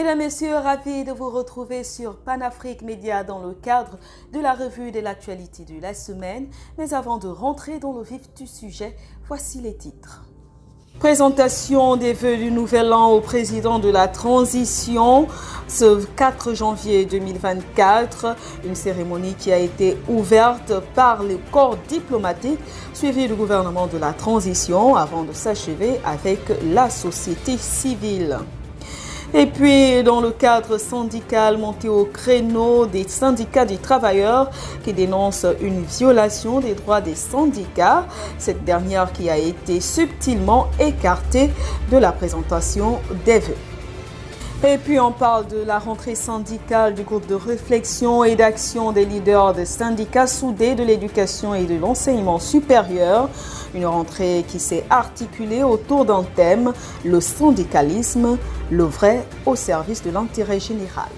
Mesdames, Messieurs, ravi de vous retrouver sur Panafrique Média dans le cadre de la revue de l'actualité de la semaine. Mais avant de rentrer dans le vif du sujet, voici les titres. Présentation des vœux du Nouvel An au président de la transition ce 4 janvier 2024. Une cérémonie qui a été ouverte par le corps diplomatique suivi du gouvernement de la transition avant de s'achever avec la société civile. Et puis, dans le cadre syndical monté au créneau des syndicats des travailleurs qui dénoncent une violation des droits des syndicats, cette dernière qui a été subtilement écartée de la présentation des vœux. Et puis on parle de la rentrée syndicale du groupe de réflexion et d'action des leaders des syndicats soudés de l'éducation et de l'enseignement supérieur. Une rentrée qui s'est articulée autour d'un thème, le syndicalisme, le vrai au service de l'intérêt général.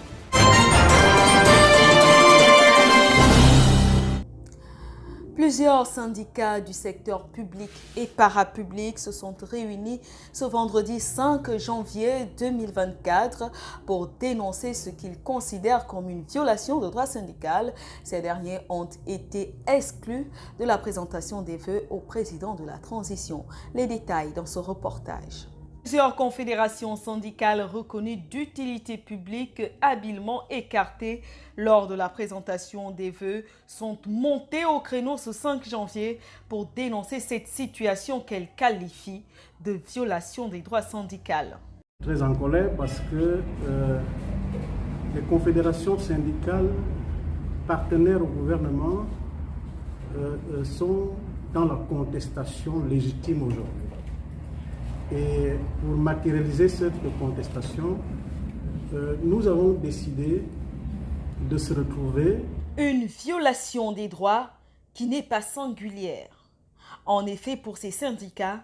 Plusieurs syndicats du secteur public et parapublic se sont réunis ce vendredi 5 janvier 2024 pour dénoncer ce qu'ils considèrent comme une violation de droits syndicaux. Ces derniers ont été exclus de la présentation des vœux au président de la transition. Les détails dans ce reportage. Plusieurs confédérations syndicales reconnues d'utilité publique habilement écartées lors de la présentation des vœux sont montées au créneau ce 5 janvier pour dénoncer cette situation qu'elles qualifient de violation des droits syndicaux. Très en colère parce que les confédérations syndicales partenaires au gouvernement sont dans la contestation légitime aujourd'hui. Et pour matérialiser cette contestation, nous avons décidé de se retrouver. Une violation des droits qui n'est pas singulière. En effet, pour ces syndicats,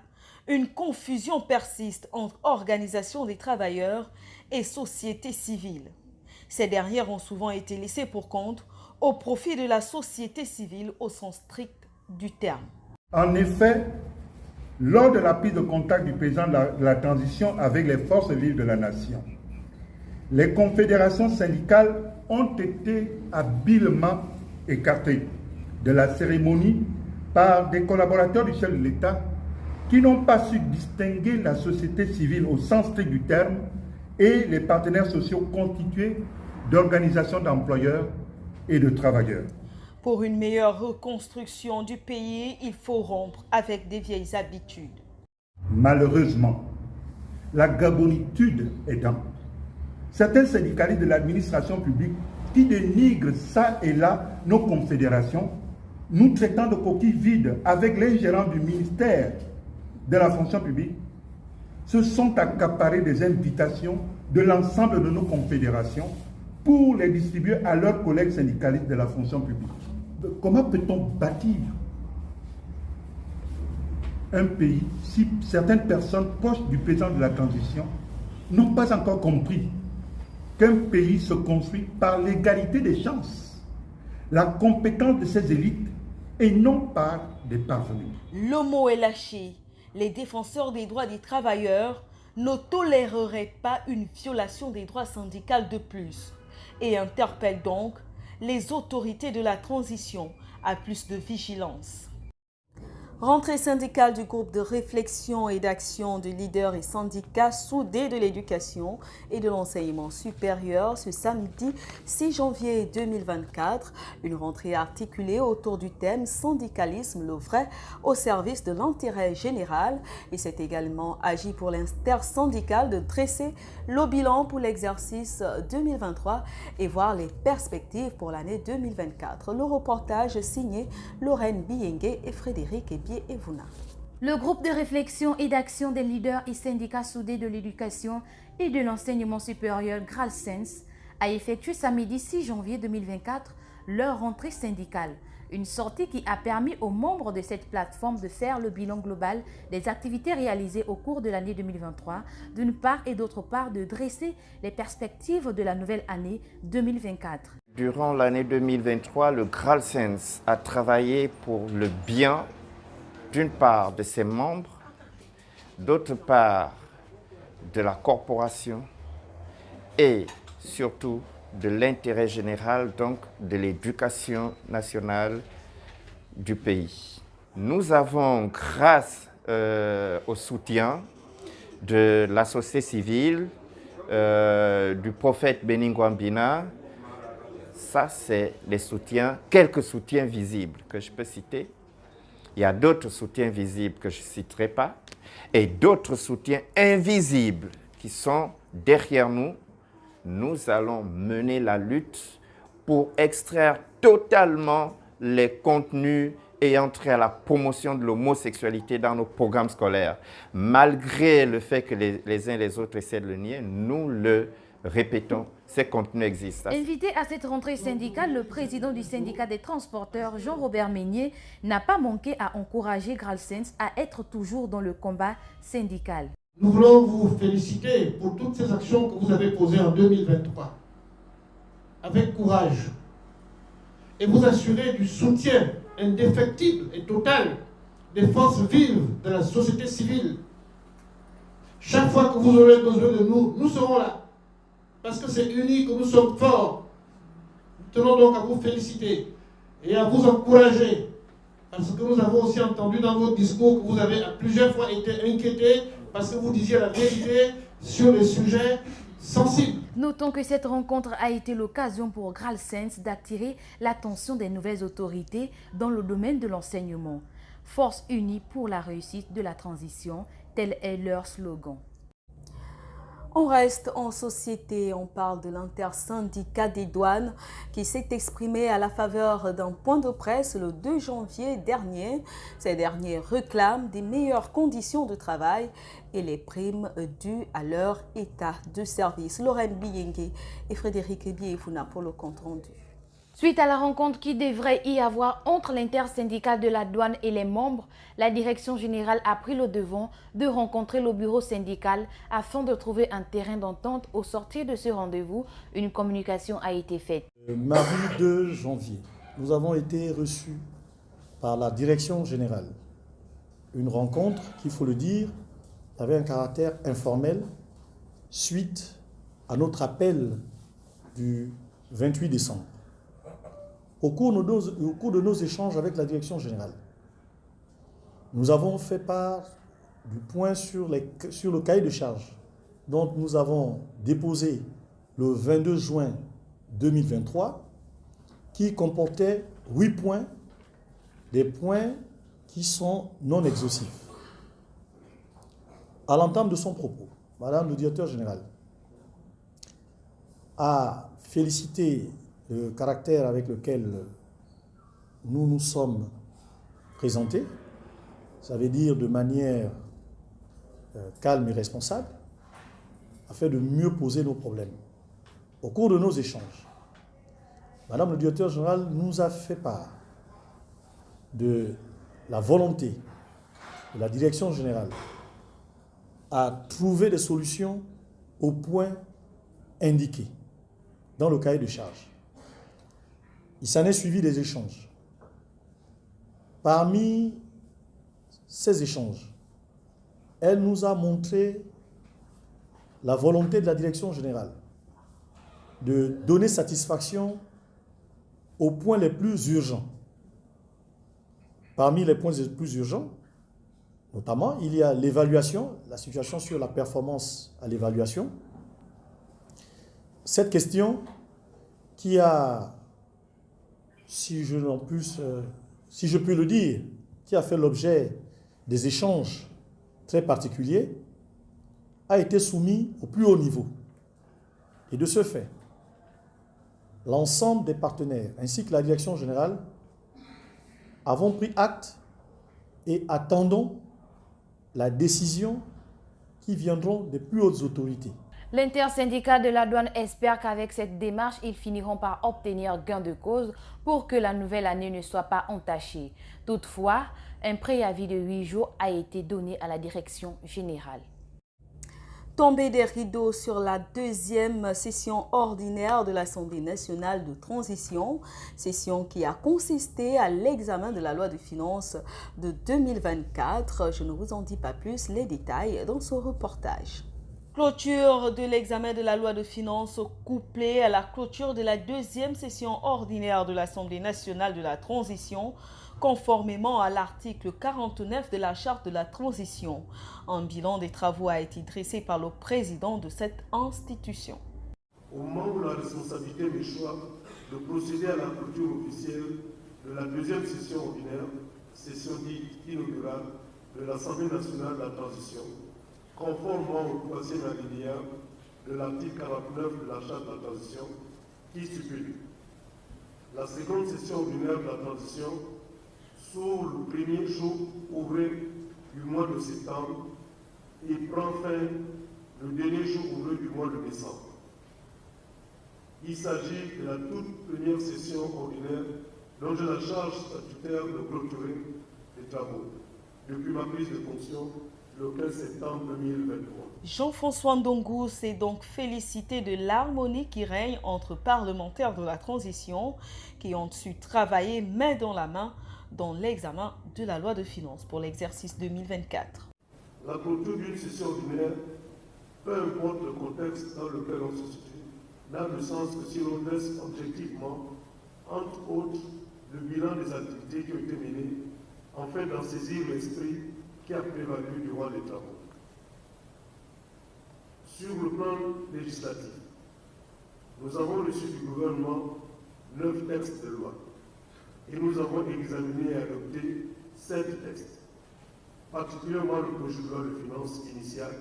une confusion persiste entre organisation des travailleurs et société civile. Ces dernières ont souvent été laissées pour compte au profit de la société civile au sens strict du terme. En effet, lors de la prise de contact du président de la transition avec les forces vives de la nation, les confédérations syndicales ont été habilement écartées de la cérémonie par des collaborateurs du chef de l'État qui n'ont pas su distinguer la société civile au sens strict du terme et les partenaires sociaux constitués d'organisations d'employeurs et de travailleurs. Pour une meilleure reconstruction du pays, il faut rompre avec des vieilles habitudes. Malheureusement, la gabonitude aidant, certains syndicalistes de l'administration publique qui dénigrent ça et là nos confédérations, nous traitant de coquilles vides avec l'ingérence du ministère de la fonction publique, se sont accaparés des invitations de l'ensemble de nos confédérations pour les distribuer à leurs collègues syndicalistes de la fonction publique. Comment peut-on bâtir un pays si certaines personnes proches du président de la transition n'ont pas encore compris qu'un pays se construit par l'égalité des chances, la compétence de ses élites et non par des parvenus. Le mot est lâché. Les défenseurs des droits des travailleurs ne toléreraient pas une violation des droits syndicaux de plus et interpellent donc les autorités de la transition à plus de vigilance. Rentrée syndicale du groupe de réflexion et d'action de leaders et syndicats soudés de l'éducation et de l'enseignement supérieur ce samedi 6 janvier 2024. Une rentrée articulée autour du thème syndicalisme, le vrai au service de l'intérêt général. Et c'est également agi pour l'intersyndical de dresser le bilan pour l'exercice 2023 et voir les perspectives pour l'année 2024. Le reportage signé Lorraine Biengue et Frédéric Evuna. Le groupe de réflexion et d'action des leaders et syndicats soudés de l'éducation et de l'enseignement supérieur GRALSENS a effectué samedi 6 janvier 2024 leur rentrée syndicale. Une sortie qui a permis aux membres de cette plateforme de faire le bilan global des activités réalisées au cours de l'année 2023, d'une part, et d'autre part, de dresser les perspectives de la nouvelle année 2024. Durant l'année 2023, le GRALSENS a travaillé pour le bien, d'une part, de ses membres, d'autre part, de la corporation et surtout de l'intérêt général, donc de l'éducation nationale du pays. Nous avons, grâce au soutien de la société civile, du prophète Beningwambina, ça c'est les soutiens, quelques soutiens visibles que je peux citer. Il y a d'autres soutiens visibles que je ne citerai pas et d'autres soutiens invisibles qui sont derrière nous. Nous allons mener la lutte pour extraire totalement les contenus ayant trait à la promotion de l'homosexualité dans nos programmes scolaires. Malgré le fait que les uns et les autres essaient de le nier, nous le répétons, ces contenus existent. Invité à cette rentrée syndicale, le président du syndicat des transporteurs, Jean-Robert Meignier, n'a pas manqué à encourager Gralsens à être toujours dans le combat syndical. Nous voulons vous féliciter pour toutes ces actions que vous avez posées en 2023, avec courage, et vous assurer du soutien indéfectible et total des forces vives de la société civile. Chaque fois que vous aurez besoin de nous, nous serons là. Parce que c'est unis que nous sommes forts. Nous tenons donc à vous féliciter et à vous encourager. Parce que nous avons aussi entendu dans vos discours que vous avez à plusieurs fois été inquiétés parce que vous disiez la vérité sur les sujets sensibles. Notons que cette rencontre a été l'occasion pour Gralsens d'attirer l'attention des nouvelles autorités dans le domaine de l'enseignement. Force unie pour la réussite de la transition, tel est leur slogan. On reste en société, on parle de l'intersyndicat des douanes qui s'est exprimé à la faveur d'un point de presse le 2 janvier dernier. Ces derniers réclament des meilleures conditions de travail et les primes dues à leur état de service. Lorraine Biyengue et Frédéric Biefuna pour le compte rendu. Suite à la rencontre qui devrait y avoir entre l'intersyndical de la douane et les membres, la direction générale a pris le devant de rencontrer le bureau syndical afin de trouver un terrain d'entente. Au sortir de ce rendez-vous, une communication a été faite. Mardi 2 janvier, nous avons été reçus par la direction générale. Une rencontre, qu'il faut le dire, avait un caractère informel suite à notre appel du 28 décembre. Au cours de nos échanges avec la direction générale, nous avons fait part du point sur le cahier de charges dont nous avons déposé le 22 juin 2023, qui comportait 8 points, des points qui sont non exhaustifs. À l'entame de son propos, Madame le directeur général a félicité le caractère avec lequel nous nous sommes présentés, ça veut dire de manière calme et responsable, afin de mieux poser nos problèmes. Au cours de nos échanges, Madame le directeur général nous a fait part de la volonté de la direction générale à trouver des solutions aux points indiqués dans le cahier de charges. Il s'en est suivi des échanges. Parmi ces échanges, elle nous a montré la volonté de la direction générale de donner satisfaction aux points les plus urgents. Parmi les points les plus urgents, notamment, il y a l'évaluation, la situation sur la performance à l'évaluation. Cette question qui a, si je puis le dire, qui a fait l'objet des échanges très particuliers, a été soumis au plus haut niveau. Et de ce fait, l'ensemble des partenaires, ainsi que la direction générale, avons pris acte et attendons la décision qui viendront des plus hautes autorités. L'intersyndicat de la douane espère qu'avec cette démarche, ils finiront par obtenir gain de cause pour que la nouvelle année ne soit pas entachée. Toutefois, un préavis de 8 jours a été donné à la direction générale. Tombée des rideaux sur la deuxième session ordinaire de l'Assemblée nationale de transition, session qui a consisté à l'examen de la loi de finances de 2024. Je ne vous en dis pas plus, les détails dans ce reportage. Clôture de l'examen de la loi de finances couplée à la clôture de la deuxième session ordinaire de l'Assemblée nationale de la transition, conformément à l'article 49 de la Charte de la transition. Un bilan des travaux a été dressé par le président de cette institution. Au moment où la responsabilité m'échoit de procéder à la clôture officielle de la deuxième session ordinaire, session dite inaugurale de l'Assemblée nationale de la transition, conformément au troisième alinéa de l'article 49 de la Charte de la transition, qui stipule la seconde session ordinaire de la transition s'ouvre le premier jour ouvré du mois de septembre et prend fin le dernier jour ouvré du mois de décembre. Il s'agit de la toute première session ordinaire dont j'ai la charge statutaire de clôturer les travaux depuis ma prise de fonction le 15 septembre 2023. Jean-François Ndongo s'est donc félicité de l'harmonie qui règne entre parlementaires de la transition qui ont su travailler main dans la main dans l'examen de la loi de finances pour l'exercice 2024. La clôture d'une session ordinaire, peu importe le contexte dans lequel on se situe, n'a de sens que si l'on laisse objectivement, entre autres, le bilan des activités qui ont été menées, afin d'en saisir l'esprit qui a prévalu durant les travaux. Sur le plan législatif, nous avons reçu du gouvernement 9 textes de loi et nous avons examiné et adopté 7 textes, particulièrement le projet de loi de finances initial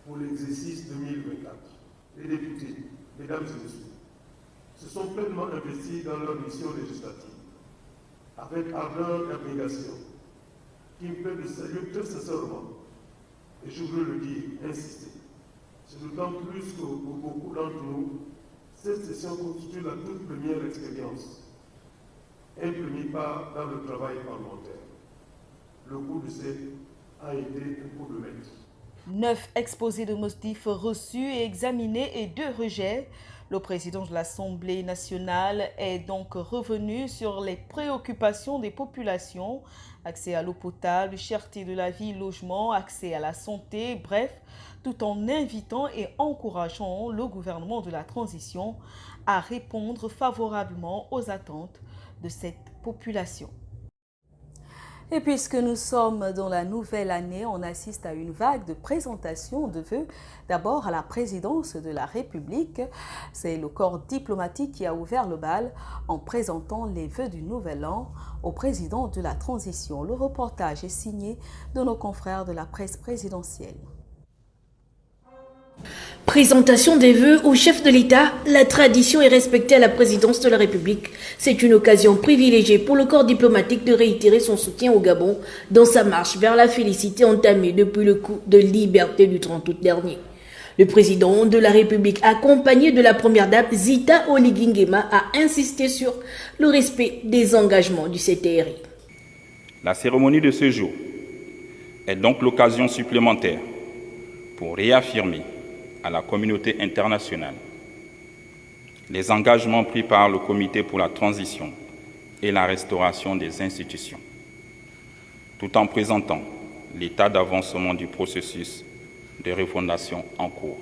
pour l'exercice 2024. Les députés, mesdames et messieurs, se sont pleinement investis dans leur mission législative, avec ardeur et abnégation, qui me permet de saluer très sincèrement, et je veux le dire, insister. C'est d'autant plus que pour beaucoup d'entre nous, cette session constitue la toute première expérience imprimée dans le travail parlementaire. Le coup de C a été un coup de maître. 9 exposés de motifs reçus et examinés et 2 rejets. Le président de l'Assemblée nationale est donc revenu sur les préoccupations des populations, accès à l'eau potable, cherté de la vie, logement, accès à la santé, bref, tout en invitant et encourageant le gouvernement de la transition à répondre favorablement aux attentes de cette population. Et puisque nous sommes dans la nouvelle année, on assiste à une vague de présentation de vœux. D'abord à la présidence de la République. C'est le corps diplomatique qui a ouvert le bal en présentant les vœux du nouvel an au président de la transition. Le reportage est signé de nos confrères de la presse présidentielle. Présentation des vœux au chef de l'État, la tradition est respectée à la présidence de la République. C'est une occasion privilégiée pour le corps diplomatique de réitérer son soutien au Gabon dans sa marche vers la félicité entamée depuis le coup de liberté du 30 août dernier. Le président de la République, accompagné de la première dame Zita Oligui Nguema, a insisté sur le respect des engagements du CTRI. La cérémonie de ce jour est donc l'occasion supplémentaire pour réaffirmer à la communauté internationale les engagements pris par le Comité pour la transition et la restauration des institutions, tout en présentant l'état d'avancement du processus de refondation en cours.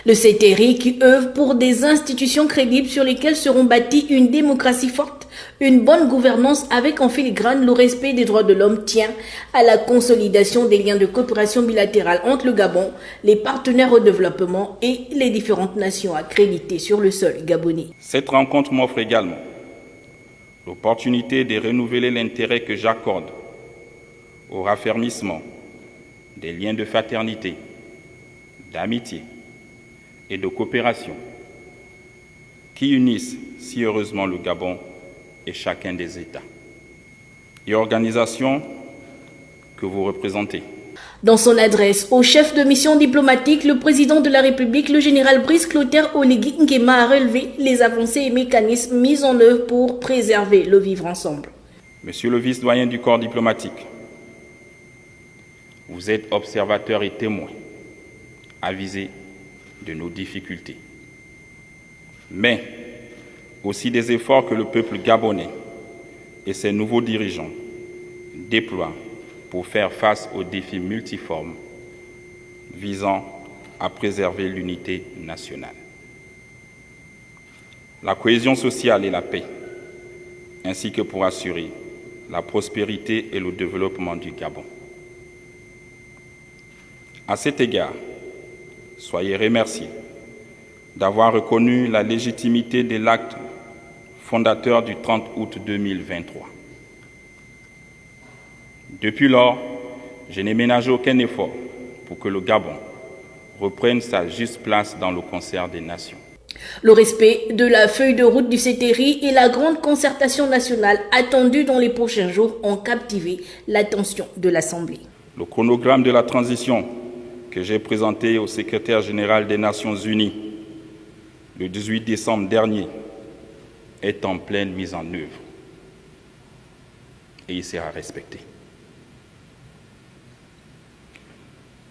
Le CTRI qui œuvre pour des institutions crédibles sur lesquelles seront bâties une démocratie forte, une bonne gouvernance avec en filigrane le respect des droits de l'homme tient à la consolidation des liens de coopération bilatérale entre le Gabon, les partenaires au développement et les différentes nations accréditées sur le sol gabonais. Cette rencontre m'offre également l'opportunité de renouveler l'intérêt que j'accorde au raffermissement des liens de fraternité, d'amitié et de coopération qui unissent si heureusement le Gabon et chacun des États et organisations que vous représentez. Dans son adresse au chef de mission diplomatique, le président de la République, le général Brice Clotaire Oligui Nguema, a relevé les avancées et mécanismes mis en œuvre pour préserver le vivre ensemble. Monsieur le vice-doyen du corps diplomatique, vous êtes observateur et témoin avisé de nos difficultés, mais aussi des efforts que le peuple gabonais et ses nouveaux dirigeants déploient pour faire face aux défis multiformes visant à préserver l'unité nationale, la cohésion sociale et la paix, ainsi que pour assurer la prospérité et le développement du Gabon. À cet égard, soyez remerciés d'avoir reconnu la légitimité de l'acte fondateur du 30 août 2023. Depuis lors, je n'ai ménagé aucun effort pour que le Gabon reprenne sa juste place dans le concert des nations. Le respect de la feuille de route du CETERI et la grande concertation nationale attendue dans les prochains jours ont captivé l'attention de l'Assemblée. Le chronogramme de la transition que j'ai présenté au secrétaire général des Nations Unies le 18 décembre dernier est en pleine mise en œuvre et il sera respecté.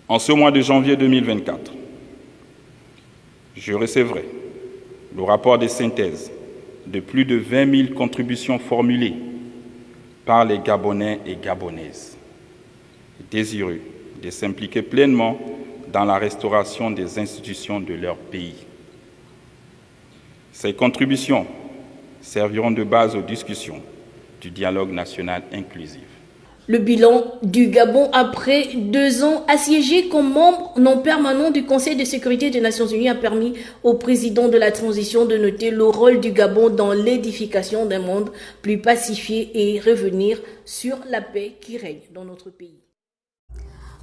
En ce mois de janvier 2024, je recevrai le rapport de synthèse de plus de 20 000 contributions formulées par les Gabonais et Gabonaises, désireux de s'impliquer pleinement dans la restauration des institutions de leur pays. Ces contributions serviront de base aux discussions du dialogue national inclusif. Le bilan du Gabon après 2 ans assiégé comme membre non permanent du Conseil de sécurité des Nations Unies a permis au président de la transition de noter le rôle du Gabon dans l'édification d'un monde plus pacifié et revenir sur la paix qui règne dans notre pays.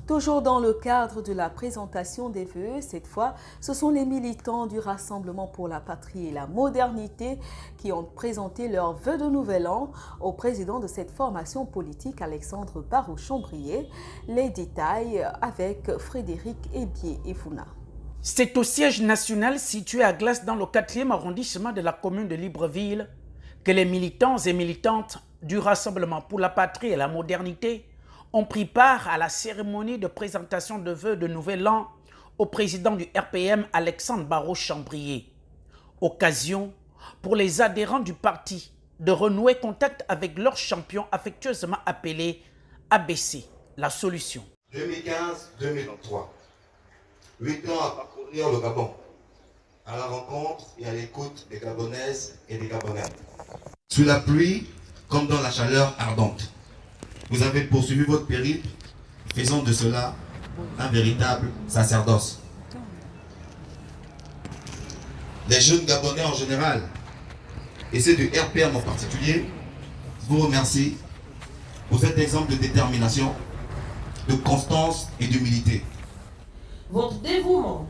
Toujours dans le cadre de la présentation des vœux, cette fois, ce sont les militants du Rassemblement pour la patrie et la modernité qui ont présenté leurs vœux de nouvel an au président de cette formation politique, Alexandre Barrault-Chambrier. Les détails avec Frédéric Ebié-Efouna. C'est au siège national situé à Glace dans le 4e arrondissement de la commune de Libreville que les militants et militantes du Rassemblement pour la patrie et la modernité ont pris part à la cérémonie de présentation de vœux de nouvel an au président du RPM, Alexandre Barrault-Chambrier. Occasion pour les adhérents du parti de renouer contact avec leur champion affectueusement appelé ABC, la solution. 2015-2023, 8 ans à parcourir le Gabon, à la rencontre et à l'écoute des Gabonaises et des Gabonais. Sous la pluie comme dans la chaleur ardente. Vous avez poursuivi votre périple, faisant de cela un véritable sacerdoce. Les jeunes Gabonais en général, et ceux du RPM en particulier, vous remercient pour cet exemple de détermination, de constance et d'humilité. Votre dévouement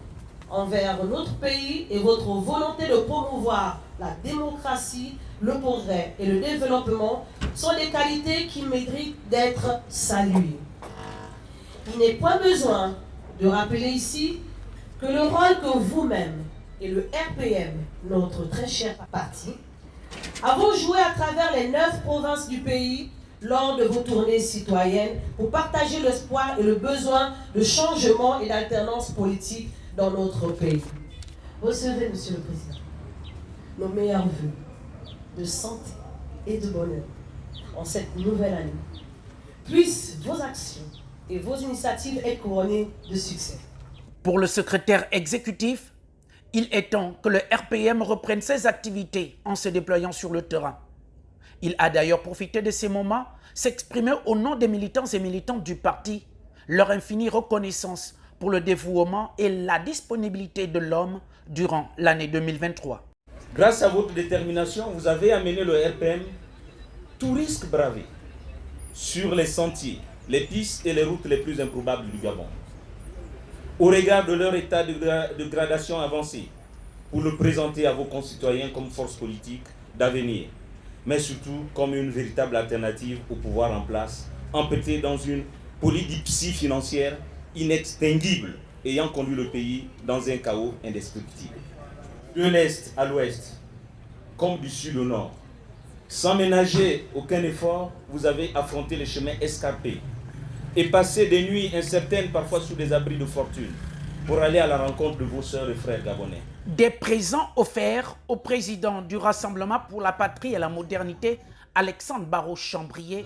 envers notre pays et votre volonté de promouvoir la démocratie, le progrès et le développement sont des qualités qui méritent d'être saluées. Il n'est point besoin de rappeler ici que le rôle que vous-même et le RPM, notre très cher parti, avons joué à travers les 9 provinces du pays lors de vos tournées citoyennes pour partager l'espoir et le besoin de changement et d'alternance politique dans notre pays. Recevez, Monsieur le Président, nos meilleurs vœux de santé et de bonheur en cette nouvelle année. Puissent vos actions et vos initiatives être couronnées de succès. Pour le secrétaire exécutif, il est temps que le RPM reprenne ses activités en se déployant sur le terrain. Il a d'ailleurs profité de ces moments, s'exprimer au nom des militants et militantes du parti, leur infinie reconnaissance pour le dévouement et la disponibilité de l'homme durant l'année 2023. Grâce à votre détermination, vous avez amené le RPM, tout risque bravé, sur les sentiers, les pistes et les routes les plus improbables du Gabon. Au regard de leur état de gradation avancée, pour le présenter à vos concitoyens comme force politique d'avenir, mais surtout comme une véritable alternative au pouvoir en place, empêtré dans une polydipsie financière inextinguible, ayant conduit le pays dans un chaos indescriptible. De l'Est à l'Ouest, comme du Sud au Nord, sans ménager aucun effort, vous avez affronté les chemins escarpés et passé des nuits incertaines, parfois sous des abris de fortune, pour aller à la rencontre de vos sœurs et frères gabonais. Des présents offerts au président du Rassemblement pour la patrie et la modernité, Alexandre Barrault-Chambrier,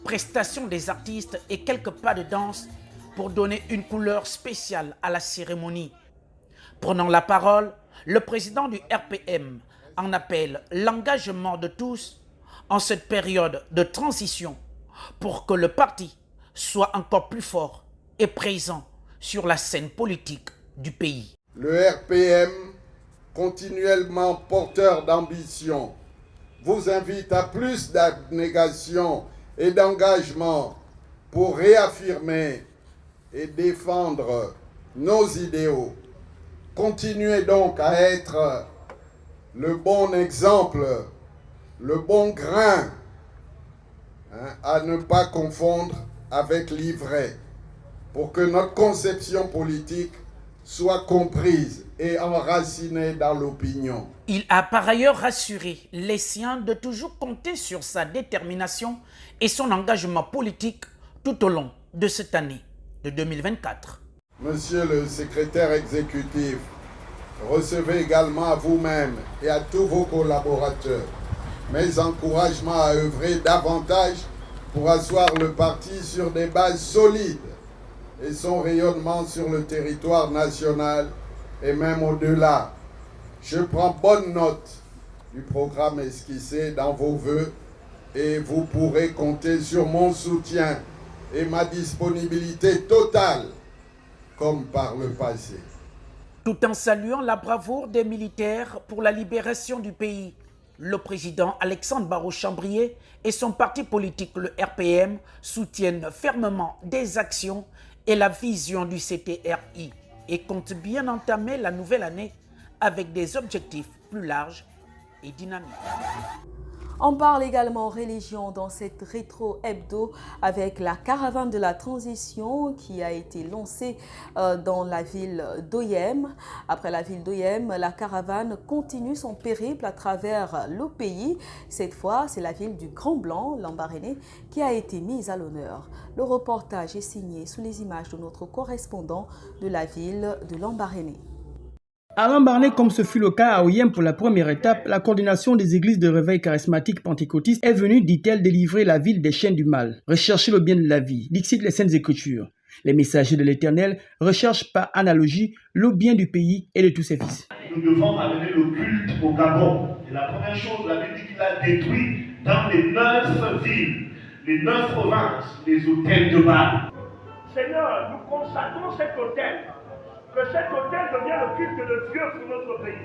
prestation des artistes et quelques pas de danse pour donner une couleur spéciale à la cérémonie Prenant la parole, le président du RPM en appelle l'engagement de tous en cette période de transition pour que le parti soit encore plus fort et présent sur la scène politique du pays. Le RPM, continuellement porteur d'ambition, vous invite à plus d'abnégation et d'engagement pour réaffirmer et défendre nos idéaux. Continuez donc à être le bon exemple, le bon grain, à ne pas confondre avec l'ivraie, pour que notre conception politique soit comprise et enracinée dans l'opinion. Il a par ailleurs rassuré les siens de toujours compter sur sa détermination et son engagement politique tout au long de cette année de 2024. Monsieur le secrétaire exécutif, recevez également à vous-même et à tous vos collaborateurs mes encouragements à œuvrer davantage pour asseoir le parti sur des bases solides et son rayonnement sur le territoire national et même au-delà. Je prends bonne note du programme esquissé dans vos vœux et vous pourrez compter sur mon soutien et ma disponibilité totale comme par le passé. Tout en saluant la bravoure des militaires pour la libération du pays, le président Alexandre Barraud-Chambrier et son parti politique, le RPM, soutiennent fermement des actions et la vision du CTRI et comptent bien entamer la nouvelle année avec des objectifs plus larges et dynamiques. On parle également religion dans cette rétro hebdo avec la caravane de la transition qui a été lancée dans la ville d'Oyem. Après la ville d'Oyem, la caravane continue son périple à travers le pays. Cette fois, c'est la ville du Grand Blanc, Lambaréné, qui a été mise à l'honneur. Le reportage est signé sous les images de notre correspondant de la ville de Lambaréné. À Lambaréné, comme ce fut le cas à Oyem pour la première étape, la coordination des églises de réveil charismatique pentecôtiste est venue, dit-elle, délivrer la ville des chaînes du mal, rechercher le bien de la vie, dixit les Saintes Écritures. Les messagers de l'Éternel recherchent par analogie le bien du pays et de tous ses fils. Nous devons amener le culte au Gabon. Et la première chose, la Bible dit qu'il a détruit dans les 9 villes, les 9 provinces, les hôtels de Baal. Seigneur, nous consacrons cet hôtel. Que cet hôtel devienne le culte de Dieu pour notre pays.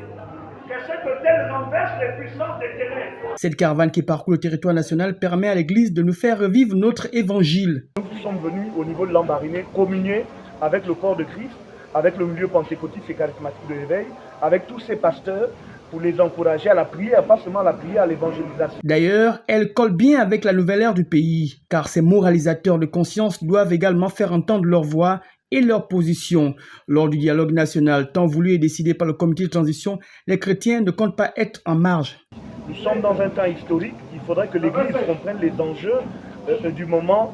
Que cet hôtel renverse les puissances des ténèbres. Cette caravane qui parcourt le territoire national permet à l'Église de nous faire revivre notre évangile. Nous sommes venus au niveau de Lambaréné communier avec le corps de Christ, avec le milieu pentecôtiste et charismatique de l'éveil, avec tous ces pasteurs pour les encourager à la prière, pas seulement à la prière, à l'évangélisation. D'ailleurs, elle colle bien avec la nouvelle ère du pays, car ces moralisateurs de conscience doivent également faire entendre leur voix et leur position. Lors du dialogue national tant voulu et décidé par le comité de transition, les chrétiens ne comptent pas être en marge. Nous sommes dans un temps historique, il faudrait que l'Église comprenne les enjeux du moment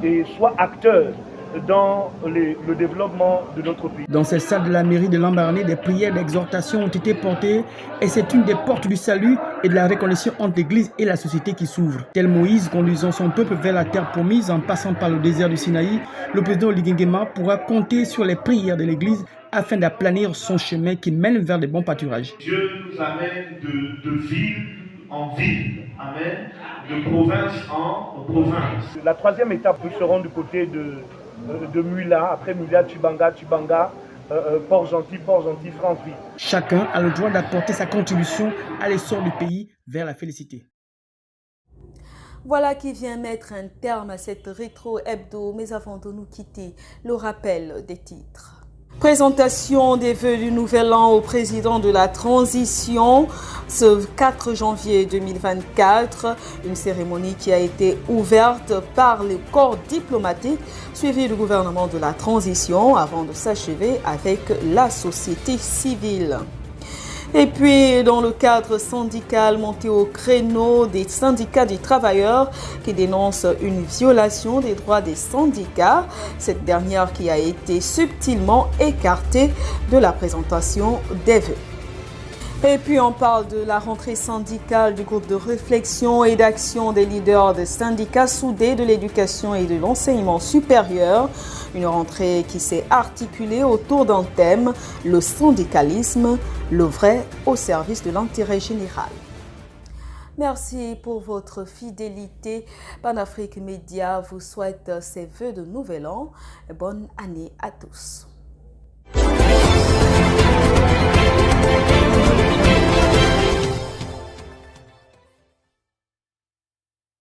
et soit acteur dans le développement de notre pays. Dans cette salle de la mairie de Lambaréné, des prières d'exhortation ont été portées et c'est une des portes du salut et de la réconciliation entre l'Église et la société qui s'ouvre. Tel Moïse conduisant son peuple vers la terre promise en passant par le désert du Sinaï, le président Oligui Nguema pourra compter sur les prières de l'Église afin d'aplanir son chemin qui mène vers des bons pâturages. Dieu nous amène de ville en ville, amen, de province en province. La troisième étape, nous serons du côté de Mula, après Mula, Tubanga, Port-Gentil, France-Ville. Chacun a le droit d'apporter sa contribution à l'essor du pays vers la félicité. Voilà qui vient mettre un terme à cette rétro hebdo, mais avant de nous quitter, le rappel des titres. Présentation des vœux du Nouvel An au président de la transition ce 4 janvier 2024. Une cérémonie qui a été ouverte par le corps diplomatique suivi du gouvernement de la transition avant de s'achever avec la société civile. Et puis, dans le cadre syndical monté au créneau des syndicats des travailleurs qui dénoncent une violation des droits des syndicats, cette dernière qui a été subtilement écartée de la présentation des vœux. Et puis on parle de la rentrée syndicale du groupe de réflexion et d'action des leaders des syndicats soudés de l'éducation et de l'enseignement supérieur. Une rentrée qui s'est articulée autour d'un thème, le syndicalisme, le vrai au service de l'intérêt général. Merci pour votre fidélité. Panafrique Média vous souhaite ses vœux de nouvel an. Bonne année à tous.